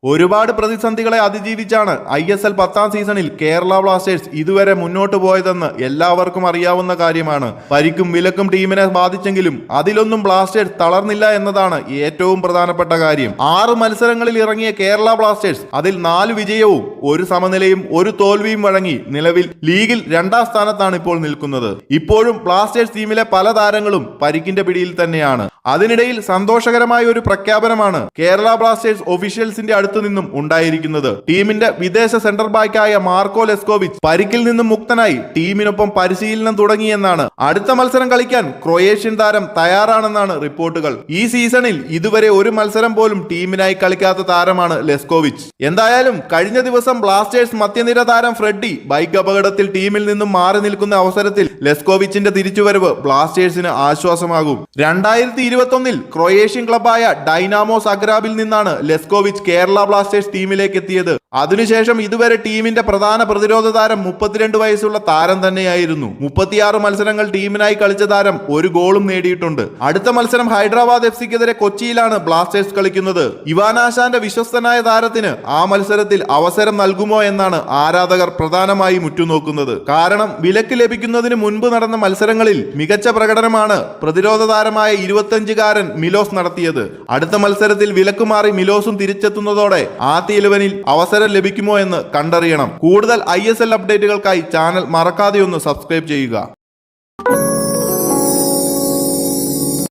ഒരുപാട് പ്രതിസന്ധികളെ അതിജീവിച്ചാണ് ISL 10ാം സീസണിൽ കേരള ബ്ലാസ്റ്റേഴ്സ് ഇതുവരെ മുന്നോട്ട് പോയതെന്ന് എല്ലാവർക്കും അറിയാവുന്ന കാര്യമാണ്. പരിക്കും വിലക്കും ടീമിനെ ബാധിച്ചെങ്കിലും അതിലൊന്നും ബ്ലാസ്റ്റേഴ്സ് തളർന്നില്ല എന്നതാണ് ഏറ്റവും പ്രധാനപ്പെട്ട കാര്യം. 6 മത്സരങ്ങളിൽ ഇറങ്ങിയ കേരള ബ്ലാസ്റ്റേഴ്സ് അതിൽ 4 വിജയവും 1 സമനിലയും 1 തോൽവിയും വഴങ്ങി നിലവിൽ ലീഗിൽ 2ാം സ്ഥാനത്താണ് ഇപ്പോൾ നിൽക്കുന്നത്. ഇപ്പോഴും ബ്ലാസ്റ്റേഴ്സ് ടീമിലെ പല താരങ്ങളും പരിക്കിന്റെ പിടിയിൽ തന്നെയാണ്. അതിനിടയിൽ സന്തോഷകരമായ ഒരു പ്രഖ്യാപനമാണ് കേരള ബ്ലാസ്റ്റേഴ്സ് ഒഫീഷ്യൽസിന്റെ അടുത്തു നിന്നും ഉണ്ടായിരിക്കുന്നത്. ടീമിന്റെ വിദേശ സെന്റർ ബാക്കായ മാർക്കോ ലെസ്കോവിച്ച് പരിക്കിൽ നിന്നും മുക്തനായി ടീമിനൊപ്പം പരിശീലനം തുടങ്ങിയെന്നാണ്. അടുത്ത മത്സരം കളിക്കാൻ ക്രൊയേഷ്യൻ താരം തയ്യാറാണെന്നാണ് റിപ്പോർട്ടുകൾ. ഈ സീസണിൽ ഇതുവരെ ഒരു മത്സരം പോലും ടീമിനായി കളിക്കാത്ത താരമാണ് ലെസ്കോവിച്ച്. എന്തായാലും കഴിഞ്ഞ ദിവസം ബ്ലാസ്റ്റേഴ്സ് മധ്യനിര താരം ഫ്രെഡി ബൈക്ക് അപകടത്തിൽ ടീമിൽ നിന്നും മാറി നിൽക്കുന്ന അവസരത്തിൽ ലെസ്കോവിച്ചിന്റെ തിരിച്ചുവരവ് ബ്ലാസ്റ്റേഴ്സിന് ആശ്വാസമാകും. 2021 ക്രൊയേഷ്യൻ ക്ലബായ ഡൈനാമോ സഗ്രാബിൽ നിന്നാണ് ലെസ്കോവിച്ച് കേരള ബ്ലാസ്റ്റേഴ്സ് ടീമിലേക്ക് എത്തിയത്. അതിനുശേഷം ഇതുവരെ ടീമിന്റെ പ്രധാന പ്രതിരോധ താരം 32 വയസ്സുള്ള താരം തന്നെയായിരുന്നു. 36 മത്സരങ്ങൾ ടീമിനായി കളിച്ച താരം 1 ഗോളും നേടിയിട്ടുണ്ട്. അടുത്ത മത്സരം ഹൈദരാബാദ് FCക്കെതിരെ കൊച്ചിയിലാണ് ബ്ലാസ്റ്റേഴ്സ് കളിക്കുന്നത്. ഇവാനാശാന്റെ വിശ്വസ്തനായ താരത്തിന് ആ മത്സരത്തിൽ അവസരം നൽകുമോ എന്നാണ് ആരാധകർ പ്രധാനമായും ഉറ്റുനോക്കുന്നത്. കാരണം വിലക്ക് ലഭിക്കുന്നതിന് മുൻപ് നടന്ന മത്സരങ്ങളിൽ മികച്ച പ്രകടനമാണ് പ്രതിരോധ താരമായ 25-കാരൻ മിലോസ് നടത്തിയത്. അടുത്ത മത്സരത്തിൽ വിലക്ക് മാറി മിലോസും തിരിച്ചെത്തുന്നതോടെ ആദ്യ 11-ൽ അവസരം ലഭിക്കുമോ എന്ന് കണ്ടറിയണം. കൂടുതൽ ISL അപ്ഡേറ്റുകൾക്കായി ചാനൽ മറക്കാതെ ഒന്ന് സബ്സ്ക്രൈബ് ചെയ്യുക.